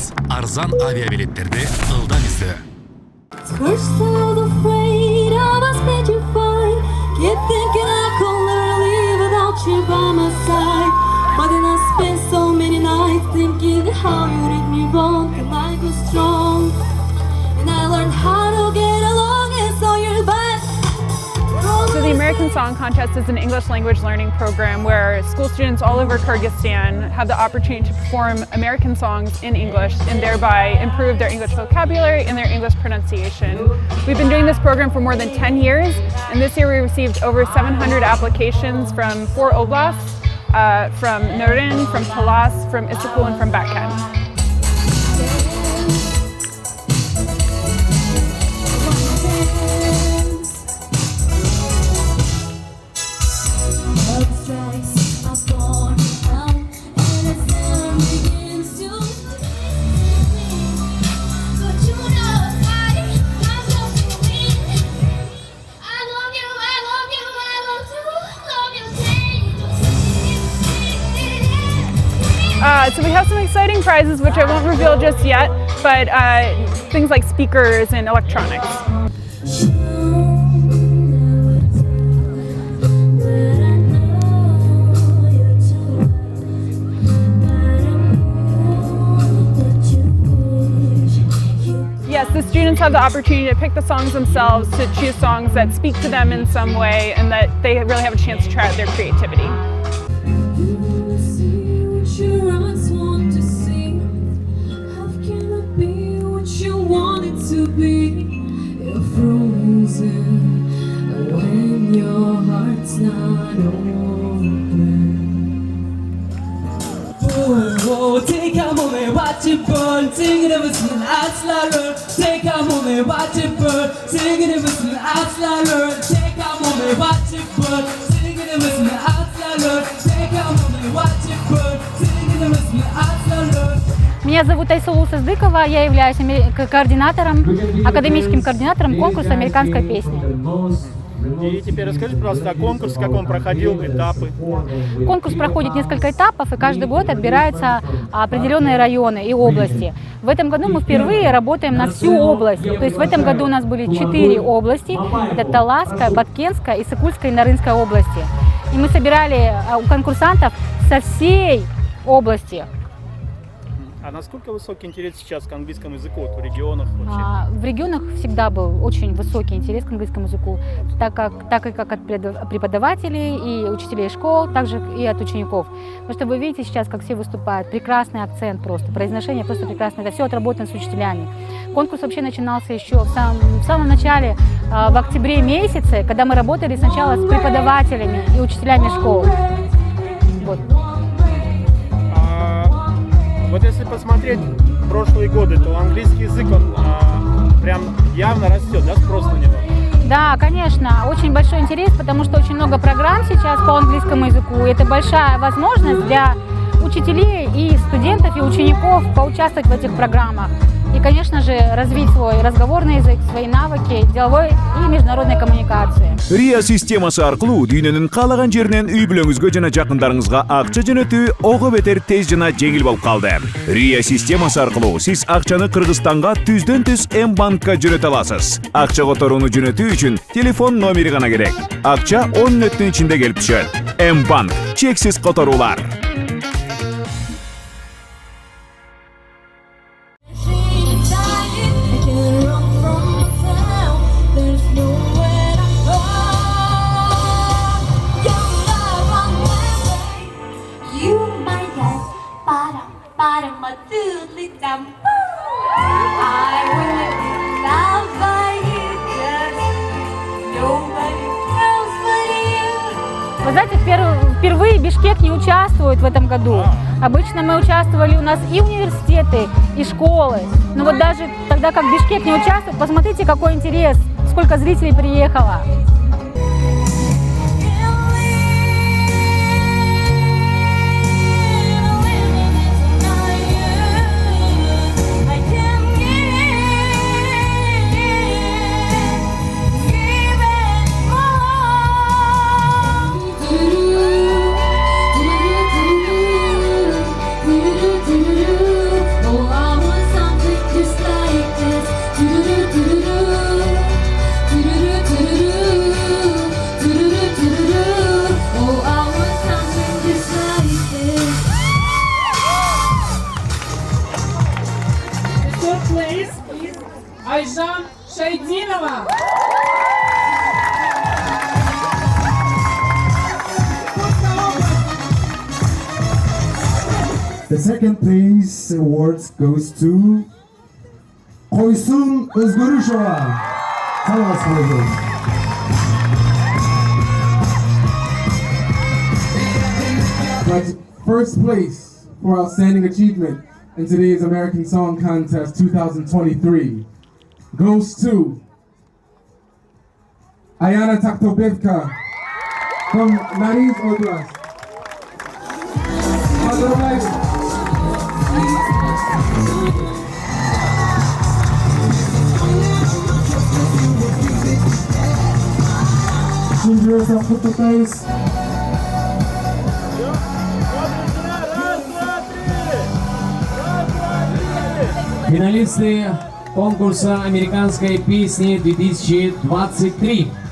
Алыс, арзан авиабилеттерди ылдам издөө. First I was afraid, I was petrified. Kept thinking I could never live without you by my side. But then I spent so many nights thinking how you did me wrong. And I was strong, and I learned how to get along. And so you're back. So the American Song Contest is an English language learning program where school students all over Kyrgyzstan have the opportunity to perform American songs in English and thereby improve their English vocabulary and their English pronunciation. We've been doing this program for more than 10 years, and this year we received over 700 applications from 4 oblasts, from Norin, from Talas, from Issyk-Kul, and from Batken. So we have some exciting prizes, which I won't reveal just yet, but things like speakers and electronics. Yes, the students have the opportunity to pick the songs themselves, to choose songs that speak to them in some way, and that they really have a chance to try out their creativity. To be, you're frozen when your heart's not open. Oh, take a moment, watch it burn, sing it ever since I slaughter. Take a moment, watch it burn, sing it ever since I slaughter. Take a moment, watch it burn, sing it ever since I slaughter. Take a moment, watch it burn, sing it ever since I slaughter. Меня зовут Айсулу Сыздыкова, я являюсь координатором, академическим координатором конкурса «Американская песня». И теперь расскажи, пожалуйста, о конкурсе, как он проходил, этапы. Конкурс проходит несколько этапов, и каждый год отбираются определенные районы и области. В этом году мы впервые работаем на всю область. То есть в этом году у нас были 4 области. Это Таласская, Баткенская, Иссык-Кульская и Нарынская области. И мы собирали конкурсантов со всей области. А насколько высокий интерес сейчас к английскому языку в регионах вообще? В регионах всегда был очень высокий интерес к английскому языку, так и как от преподавателей и учителей школ, также и от учеников. Потому что вы видите сейчас, как все выступают, прекрасный акцент просто, произношение просто прекрасное, это все отработано с учителями. Конкурс вообще начинался еще в самом начале, в октябре месяце, когда мы работали сначала с преподавателями и учителями школ. Вот. Вот если посмотреть прошлые годы, то английский язык, он прям явно растет, да, спрос на него? Да, конечно, очень большой интерес, потому что очень много программ сейчас по английскому языку. Это большая возможность для учителей и студентов, и учеников поучаствовать в этих программах. И, конечно же, развить свой разговорный язык, свои навыки деловой и международной коммуникации. Риа системасы аркылуу дүйнөнүн каалаган жеринен үй бүлөңүзгө жана жакындарыңызга акча жөнөтүү ого бетер тез жана жеңил болуп калды. Риа системасы аркылуу сиз акчаны Кыргызстанга түздөн түз М-банкка жөнөтө аласыз. Акча которууну жөнөтүү үчүн телефон номери гана керек. Акча 10 мүнөттүн ичинде келип түшөт. М-банк, чексиз которуулар. Вы знаете, впервые Бишкек не участвует в этом году. Обычно мы участвовали, у нас и университеты, и школы. Но вот даже тогда, как Бишкек не участвует, посмотрите, какой интерес, сколько зрителей приехало. Oh, I was Шайдинова. The second place awards goes to Koysun Özgürüşova. Tell us please. But first place for outstanding achievement in today's American Song Contest 2023 goes to Ayana Taktobevka from Nariz Oblast. Поздравляю! Üçüncü kutluktayız. Финалисты конкурса американской песни 2023.